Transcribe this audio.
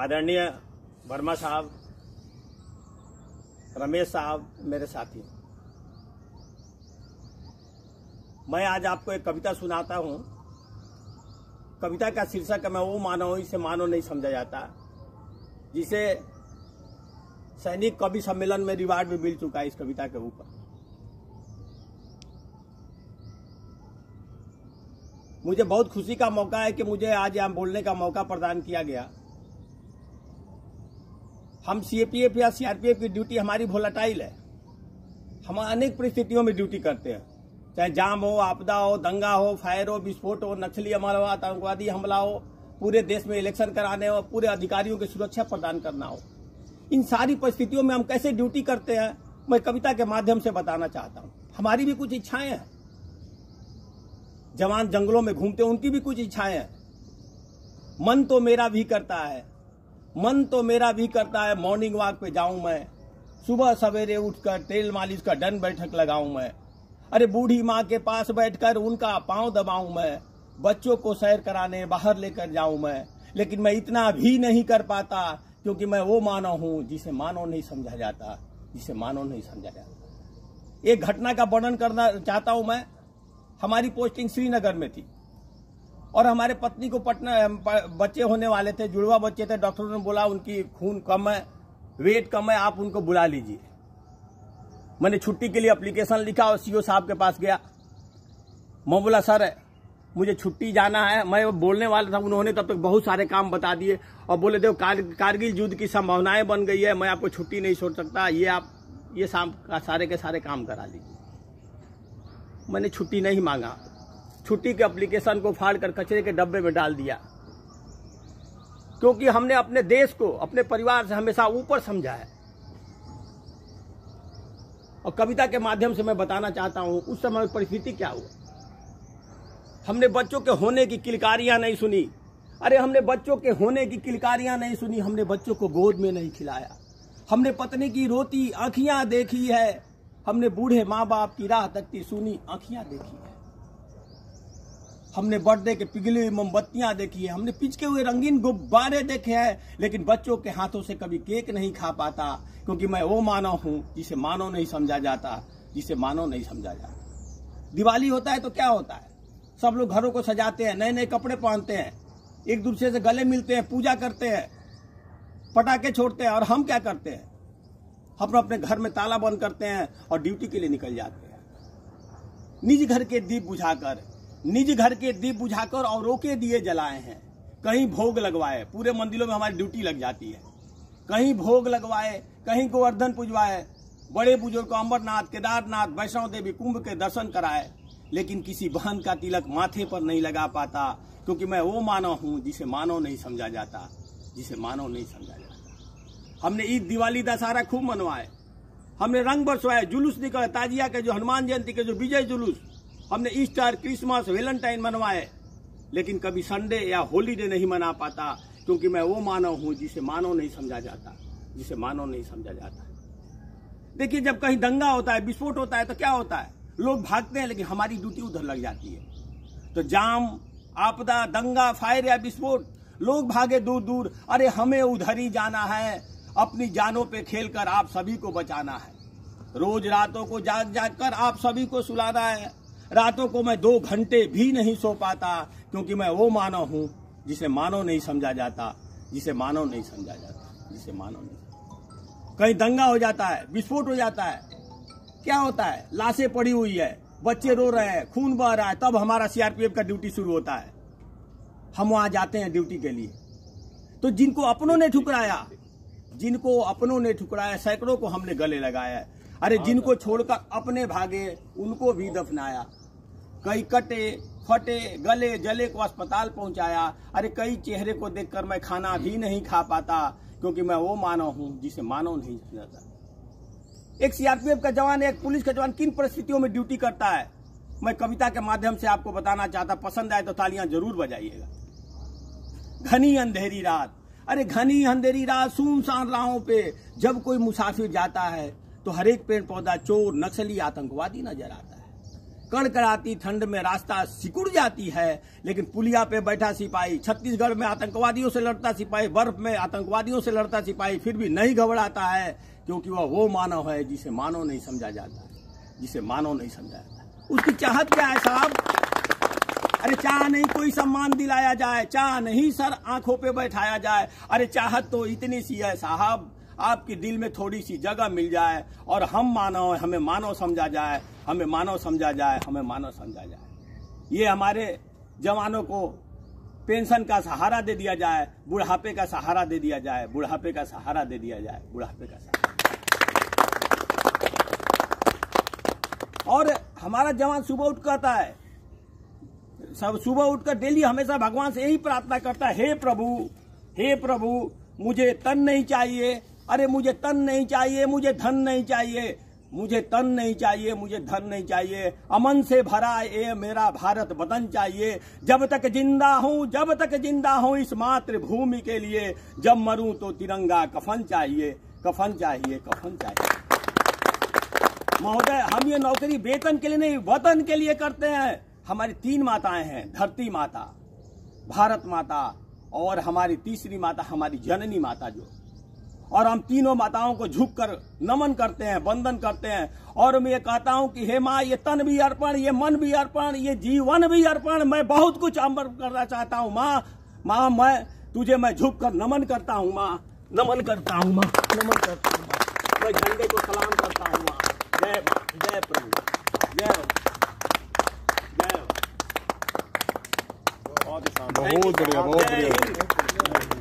आदरणीय वर्मा साहब, रमेश साहब, मेरे साथी, मैं आज आपको एक कविता सुनाता हूं। कविता का शीर्षक है मैं वो मानव इसे मानव नहीं समझा जाता, जिसे सैनिक कवि सम्मेलन में रिवार्ड भी मिल चुका है इस कविता के ऊपर। मुझे बहुत खुशी का मौका है कि मुझे आज यहाँ बोलने का मौका प्रदान किया गया। हम सीएपीएफ या सीआरपीएफ की ड्यूटी हमारी वोलेटाइल है। हम अनेक परिस्थितियों में ड्यूटी करते हैं, चाहे जाम हो, आपदा हो, दंगा हो, फायर हो, विस्फोट हो, नक्सली हमला हो, आतंकवादी हमला हो, पूरे देश में इलेक्शन कराने हो, पूरे अधिकारियों की सुरक्षा प्रदान करना हो। इन सारी परिस्थितियों में हम कैसे ड्यूटी करते हैं, मैं कविता के माध्यम से बताना चाहता हूँ। हमारी भी कुछ इच्छाएं हैं। जवान जंगलों में घूमते, उनकी भी कुछ इच्छाएं हैं। मन तो मेरा भी करता है, मन तो मेरा भी करता है, मॉर्निंग वॉक पे जाऊं मैं, सुबह सवेरे उठकर तेल मालिश का डन बैठक लगाऊं मैं। अरे बूढ़ी माँ के पास बैठकर उनका पांव दबाऊं मैं, बच्चों को सैर कराने बाहर लेकर जाऊं मैं। लेकिन मैं इतना भी नहीं कर पाता, क्योंकि मैं वो मानव हूं जिसे मानव नहीं समझा जाता, जिसे मानव नहीं समझा जाता। एक घटना का वर्णन करना चाहता हूं मैं। हमारी पोस्टिंग श्रीनगर में थी और हमारे पत्नी को पटना बच्चे होने वाले थे, जुड़वा बच्चे थे। डॉक्टरों ने बोला उनकी खून कम है, वेट कम है, आप उनको बुला लीजिए। मैंने छुट्टी के लिए एप्लीकेशन लिखा और सीओ साहब के पास गया। मैं बोला सर मुझे छुट्टी जाना है। मैं बोलने वाला था, उन्होंने तब तक बहुत सारे काम बता दिए और बोले देखो कारगिल युद्ध की संभावनाएं बन गई है, मैं आपको छुट्टी नहीं छोड़ सकता, ये आप ये सारे के सारे काम करा लीजिए। मैंने छुट्टी नहीं मांगा, छुट्टी के एप्लीकेशन को फाड़कर कचरे के डब्बे में डाल दिया, क्योंकि हमने अपने देश को अपने परिवार से हमेशा ऊपर समझा है। और कविता के माध्यम से मैं बताना चाहता हूं उस समय परिस्थिति क्या हुआ। हमने बच्चों के होने की किलकारियां नहीं सुनी। अरे हमने बच्चों के होने की किलकारियां नहीं सुनी, हमने बच्चों को गोद में नहीं खिलाया। हमने पत्नी की रोती आंखियां देखी है, हमने बूढ़े माँ बाप की राह तकती सुनी आंखियां देखी है। हमने बर्थडे के पिघली हुई मोमबत्तियां देखी है, हमने पिचके हुए रंगीन गुब्बारे देखे हैं, लेकिन बच्चों के हाथों से कभी केक नहीं खा पाता, क्योंकि मैं वो मानव हूं जिसे मानव नहीं समझा जाता, जिसे मानव नहीं समझा जाता। दिवाली होता है तो क्या होता है, सब लोग घरों को सजाते हैं, नए नए कपड़े पहनते हैं, एक दूसरे से गले मिलते हैं, पूजा करते हैं, पटाखे छोड़ते हैं। और हम क्या करते हैं, हम अपने घर में ताला बंद करते हैं और ड्यूटी के लिए निकल जाते हैं। निज घर के दीप बुझाकर औरों के दिए जलाए हैं। कहीं भोग लगवाए, पूरे मंदिरों में हमारी ड्यूटी लग जाती है। कहीं भोग लगवाए, कहीं गोवर्धन पुजवाए, बड़े बुजुर्ग को अमरनाथ, केदारनाथ, वैष्णो देवी, कुंभ के दर्शन कराए, लेकिन किसी बहन का तिलक माथे पर नहीं लगा पाता, क्योंकि मैं वो मानव हूं जिसे मानव नहीं समझा जाता, जिसे मानव नहीं समझा जाता। हमने ईद, दिवाली, दशहरा खूब मनवाए, हमने रंग बरसवाए, जुलूस निकले, ताजिया के जो हनुमान जयंती के जो विजय जुलूस, हमने ईस्टर, क्रिसमस, वैलेंटाइन मनवाए, लेकिन कभी संडे या हॉलीडे नहीं मना पाता, क्योंकि मैं वो मानव हूं जिसे मानव नहीं समझा जाता, जिसे मानव नहीं समझा जाता। देखिए जब कहीं दंगा होता है, विस्फोट होता है तो क्या होता है, लोग भागते हैं, लेकिन हमारी ड्यूटी उधर लग जाती है। तो जाम, आपदा, दंगा, फायर या विस्फोट, लोग भागे दूर दूर, अरे हमें उधर ही जाना है, अपनी जानों पे खेलकर आप सभी को बचाना है। रोज रातों को जाग जाग कर आप सभी को सुलाना है। रातों को मैं 2 घंटे भी नहीं सो पाता, क्योंकि मैं वो मानव हूं जिसे मानव नहीं समझा जाता, जिसे मानव नहीं समझा जाता, जिसे मानव नहीं। कहीं दंगा हो जाता है, विस्फोट हो जाता है, क्या होता है, लाशें पड़ी हुई है, बच्चे रो रहे हैं, खून बह रहा है, तब हमारा सीआरपीएफ का ड्यूटी शुरू होता है। हम वहां जाते हैं ड्यूटी के लिए। तो जिनको अपनों ने ठुकराया, सैकड़ों को हमने गले लगाया। अरे जिनको छोड़कर अपने भागे, उनको भी दफनाया। कई कटे फटे गले जले को अस्पताल पहुंचाया। अरे कई चेहरे को देखकर मैं खाना भी नहीं खा पाता, क्योंकि मैं वो मानव हूं जिसे मानव नहीं समझाता। एक सीआरपीएफ का जवान, एक पुलिस का जवान किन परिस्थितियों में ड्यूटी करता है, मैं कविता के माध्यम से आपको बताना चाहता। पसंद आए तो तालियां जरूर बजाइएगा। घनी अंधेरी रात, अरे घनी अंधेरी रात, सुनसान राहों पे जब कोई मुसाफिर जाता है, तो हर एक पेड़ पौधा चोर, नक्सली, आतंकवादी नजर आता है। कड़कड़ाती ठंड में रास्ता सिकुड़ जाती है, लेकिन पुलिया पे बैठा सिपाही, छत्तीसगढ़ में आतंकवादियों से लड़ता सिपाही, बर्फ में आतंकवादियों से लड़ता सिपाही फिर भी नहीं घबराता है, क्योंकि वह वो मानव है जिसे मानव नहीं समझा जाता, जिसे मानव नहीं समझा जाता। उसकी चाहत क्या है साहब? अरे चाह नहीं कोई सम्मान दिलाया जाए, चाह नहीं सर आंखों पे बैठाया जाए, अरे चाहत तो इतनी सी है साहब, आपके दिल में थोड़ी सी जगह मिल जाए और हम मानव, हमें मानव समझा जाए, हमें मानव समझा जाए, हमें मानव समझा जाए। ये हमारे जवानों को पेंशन का सहारा दे दिया जाए, बुढ़ापे का सहारा दे दिया जाए, बुढ़ापे का सहारा दे दिया जाए, बुढ़ापे का सहारा। और हमारा जवान सुबह उठ करता है, सब सुबह उठकर डेली हमेशा भगवान से यही प्रार्थना करता है, हे प्रभु मुझे तन नहीं चाहिए, अरे मुझे तन नहीं चाहिए, मुझे धन नहीं चाहिए, मुझे तन नहीं चाहिए, मुझे धन नहीं चाहिए, अमन से भरा ये मेरा भारत वतन चाहिए, जब तक जिंदा हूँ, जब तक जिंदा हूँ इस मातृभूमि के लिए, जब मरूं तो तिरंगा कफन चाहिए, कफन चाहिए, कफन चाहिए। महोदय, हम ये नौकरी वेतन के लिए नहीं, वतन के लिए करते हैं। हमारी 3 माताएं हैं, धरती माता, भारत माता और हमारी तीसरी माता हमारी जननी माता जो, और हम तीनों माताओं को झुककर नमन करते हैं, वंदन करते हैं। और मैं ये कहता हूं कि हे माँ, ये तन भी अर्पण, ये मन भी अर्पण, ये जीवन भी अर्पण, मैं बहुत कुछ अर्पण करना चाहता हूँ माँ, मैं तुझे मैं झुककर नमन करता हूँ माँ, नमन करता हूँ माँ, नमन करता हूँ माँ, मैं झंडे को सलाम करता हूँ माँ। जय प्रभु, जय बहुत बढ़िया, बहुत बढ़िया।